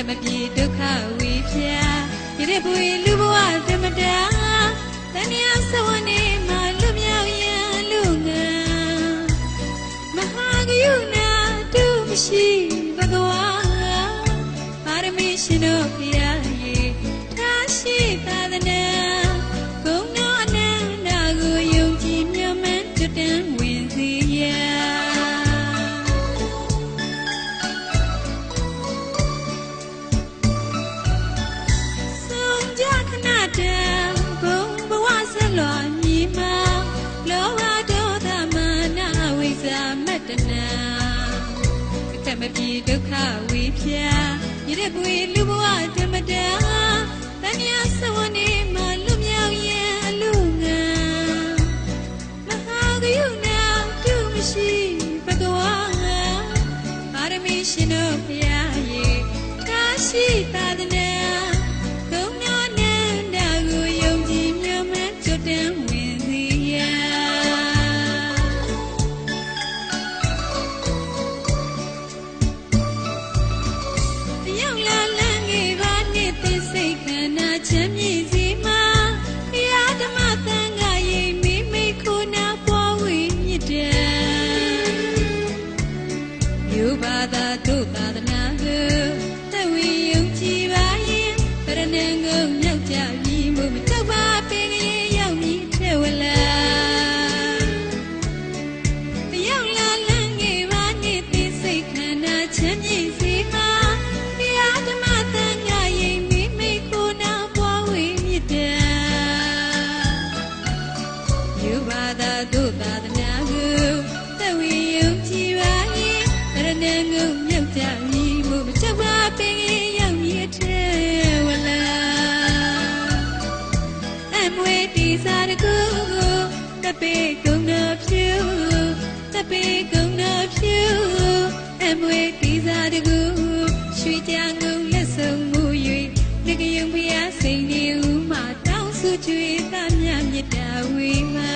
မပြေဒုက္ခဝေပြရတဲ့ပွေလူဘဝဓမ္မတာတဏှာဆဝနေမှာလွတ်မြောက်ရန်လူငါမဟာဂယုဏတုမရှိဘဂဝါပါရမီရှင်တို့ဖျားရေထားရှိသာသနာဂုဏ်တော်အနန္တကိုယုံကြည်မြတ်မှန်ကျွတ်တန်းဝင်စေရမပြေဒုက္ခဝေပြရတဲ့ပွေလူဘဝဓမ္မတာတဏှာဆဝနေမှာလွတ်မြောက်ရန်အလူငါမဟာဂယုဏတုမရှိဘဂဝါပါရမီရှင်တို့ဖျားရေကာရှိသာသနာဂုဏ်တော်နန္ဒကိုယုံကြည်မြတ်မှန်ကျွတ်တန်းဝင်စေရတို့သာသနာကိုသဝေယုံကြည်ပါရင်ဗရဏံကိုမြောက်ကြပြီးမို့မတောက်ပါပင်ကြီးရောက်ပြီးထဲဝလာရောက်လာလန်းငယ်ပါနေသိစိတ်ခန္ဓာချမ်းမြေ့စေပါဘုရားဓမ္မသံဃာရင်မိမိကိုယ်နာပွားဝေမြတ်တာယူပါသာတို့သာသနာကိုသဝေယုံကြည်ပါရင်ဗရဏံကိုကြပြီမို့မချက်ပါပင်ရောက်ရတဲ့ဝလာအမွေတီစားတကူတပေကုံနာဖြူတပေကုံနာဖြူအမွေတီစားတကူရွှေကြငုံလက်ဆုံမူ၍ငကယုံဖျားစိန်နေဦးမှာတောင်းစုချွေသားမြမြတ်တာဝေမှာ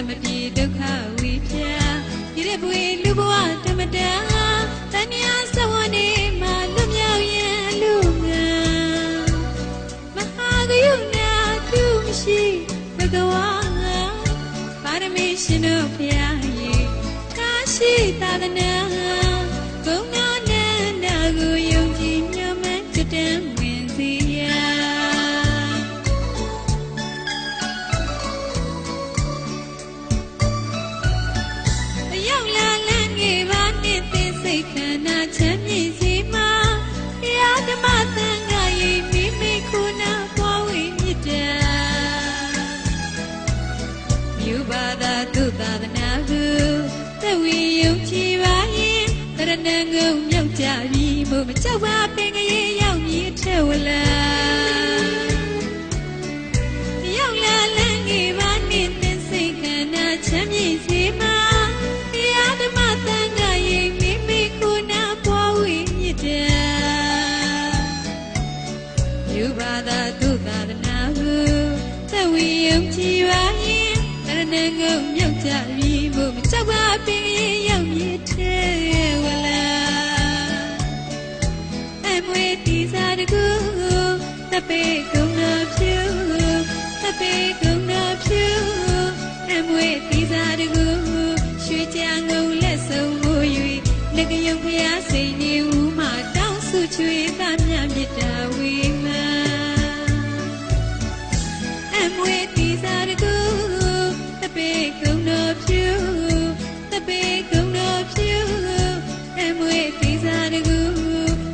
မပြေဒုက္ခဝေပြရတဲ့ပွေလူဘဝဓမ္မတာတဏှာဆဝနေမှာလွတ်မြောက်ရန်အလူငါမဟာဂယုဏတုမရှိဘဂဝါပါရမီရှင်တို့ဖျားရေကာရှိသာသနာဂုဏ်တော်နန္ဒကိုယုံကြည်မြတ်မှန်ကျွတ်တန်းဝင်စေရခန္ဓာချမ်းမြေ့စေမှာဘုရားဓမ္မသံဃာရင်မိမိခုနာပွားဝေမြတ်တာမြူပါသာသုသာသနာကိုသဝေယုံကြည်ပါရင်တရဏံကိုမြောက်ကြပြီးမို့မကြောက်ပါပင်ကြီးရောက်မြည်ထဲဝလာရောက်လာလန်းငယ်ပါနေသိစိတ်ခန္ဓာချမ်းမြေ့စေမှာဘုရားဓမ္မသံဃာရင်ယူပါသာသုသာသနာကိုသဝေယုံကြည်ပါရင်တရဏံကိုမြောက်ကြပြီးမို့မကြောက်ပါပင်ရောက်မြည်ထဲဝလာအမွေတီစားတကူတပေကုံနာဖြူတပေကုံနာဖြူအမွေတီစားတကူရွှေကြငုံလက်ဆုံမူ၍ငကယုံဖျားစိန်နေဦးမှာတောင်းစုချွေသားမြတ်မြတ်တာ မွေတီစားတကူတပေကုံတော်ဖြူတပေကုံတော်ဖြူအမွေတီစားတကူ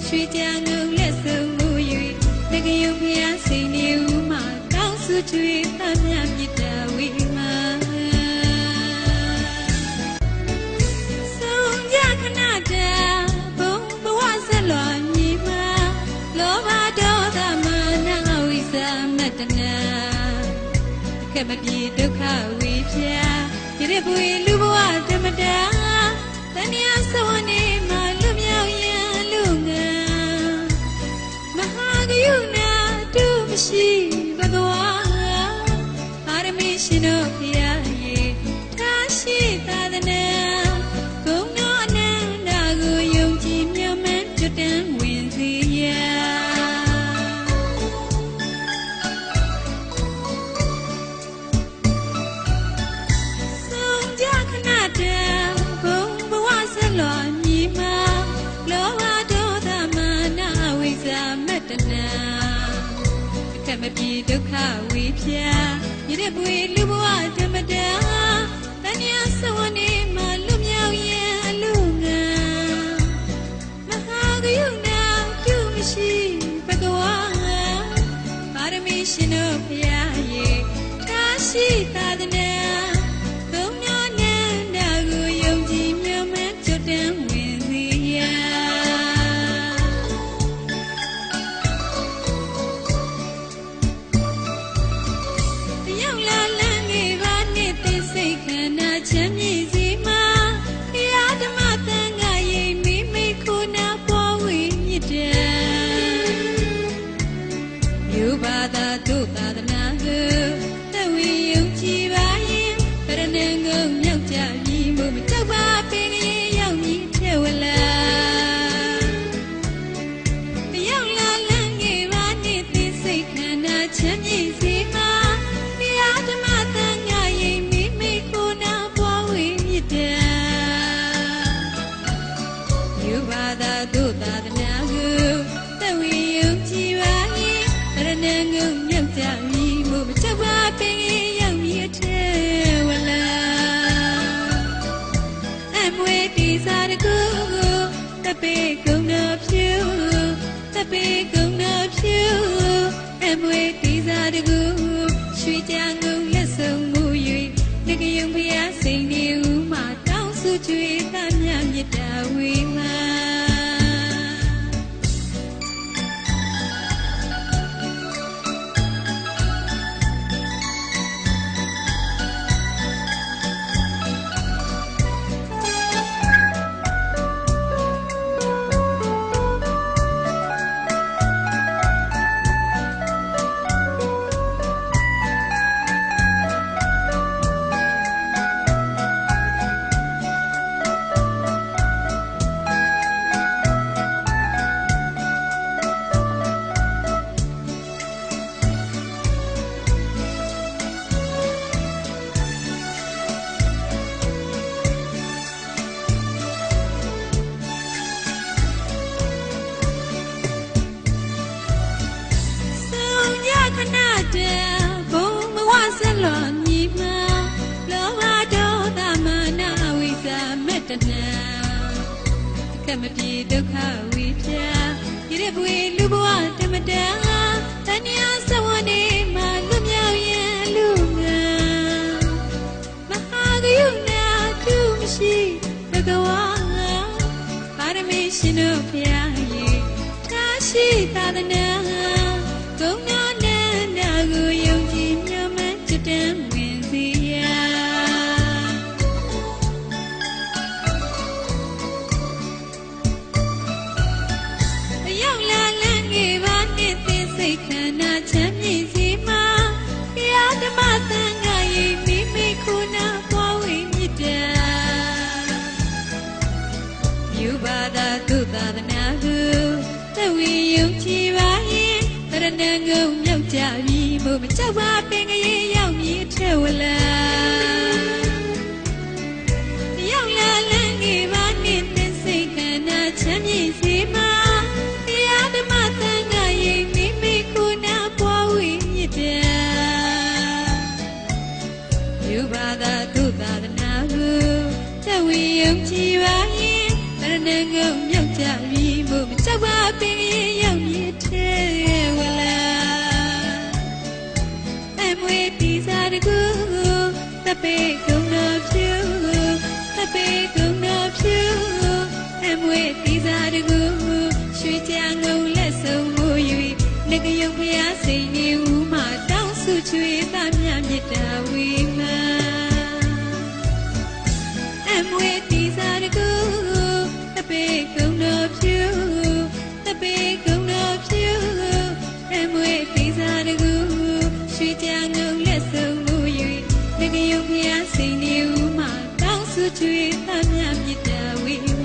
ရွှေကြငုံလက်စုံမှု၍တကယုံဖျားစိန်နေဦးမှာကောင်းစုချွေသမျှမြစ်တာဝီမှာဆုံးရခဏတာဘုံဘဝဆက်လွန်ညီမှာလောဘဒေါသမနာဝိသမတနာခက်မပြေဒုက္ခဝေဖြာရတဲ့ပွေလူဘဝဓမ္မတာတဏှာစဝနေမှာလွမြောက်ရန်လူငါမဟာဂယုဏတုမရှိဘဂဝါပါရမီရှင်တို့ဖျားရေထားရှိသာသနာဂုဏ်တော်အနန္တကိုယုံကြည်မြတ်မှန်ကျွတ်တန်းဝင်စီရာမပြေဒုက္ခဝေဖြာရတဲ့ပွေလူဘဝဓမ္မတာတဏှာစဝနေမှာလွမြောက်ရန်အလူငါမဟာဂယုဏပြုမရှိဘဂဝါပါရမီရှင်တို့ဖျားရေထားရှိသာသနာသုံးနာနန္ဒကိုယုံကြည်မြတ်မှန်ကျွတ်တန်းဝင်စီရာချမ်းမြေစီမှာတရားဓမ္မသံဃာရိပ်မိမိခုနာပေါ်ဝိမြစ်တယ်မြို့ဘာသာတို့သာသနာကိုတဝီယုံကြည်ပါရင်ဗရဏံကိုမြောက်ကြပြီးမှုမကြောက်ပါပင်ကြီးရောက်ပြီးထဲဝလာရောက်လာလမ်းငယ်ပါနဲ့သိစိတ်ခန္ဓာချမ်းမြေစီမှာတရားဓမ္မသံဃာရိပ်မိမိခုနာယူပါသာတို့သာသနာကိုတဝီယုံကြည်ပါရင်ရဏံကိုမြောက်ကြပြီးမှုမချက်ပါပင်ရောက်ပြီးအထဲဝလာအမွေတီစားတကူတပေကုံတော်ဖြူတပေကုံတော်ဖြူအမွေတီစားတကူရွှေကြငုံလက်စုံမှု၍တကယုံဖျားစိန်နေဦးမှာတောင်းစုချွေသမျှမြစ်တာဝေမှာကမပြေဒုက္ခဝေဖြာရတဲ့ပွေလူဘဝဓမ္မတာတဏှာစဝနေမှာလွမြောက်ရန်လူငါမဟာဂယုဏတုမရှိဘဂဝါပါရမီရှင်တို့ဖျားရေထားရှိသာသနာဂုဏ်တော်နန္ဒကိုယုံကြည်မြတ်မှန်ကျွတ်တန်းဝင်စီရာခန္ဓာချမ်းမြေစီမှာတရားဓမ္မသံဃာရိပ်မိမိခုနာပေါ်ဝိမြစ်တာမြို့ဘာသာတို့သာသနာကိုတဝီယုံကြည်ပါရင်တရဏံကိုမြောက်ကြပြီးမှုမကြောက်ပါပင်ကြီးရောက်ပြီးထဲဝလာရောက်လာလမ်းကြီးပါနဲ့သိစိတ်ခန္ဓာချမ်းမြေစီမှာတရားဓမ္မသံဃာရိပ်မိမိခုနာပေါ်ဝိမြစ်တာ ပြီးယုံကြည်ပါရင်တရဏဂုံမြောက်ကြပြီမို့မကြောက်ပါပင်ရောက်ရတဲ့ဝလာအမွေတီစားတကူတပေကုံတော်ဖြူတပေကုံတော်ဖြူအမွေတီစားတကူရွှေကြငုံလက်ဆုံးမူ၍ငကယုံဖျားစိန်နေဦးမှတောင်းစုချွေသားမြတ်မြတ်တာဝီမာအမွေတီစားတကူတပေကုံတော်ဖြူတပေကုံတော်ဖြူအမွေတီစားတကူရွှေကြငုံလက်ဆုံးမူ၍ငကယုံဖျားစိန်နေဦးမှတောင်းစုချွေသားမြတ်မြတ်တာဝီ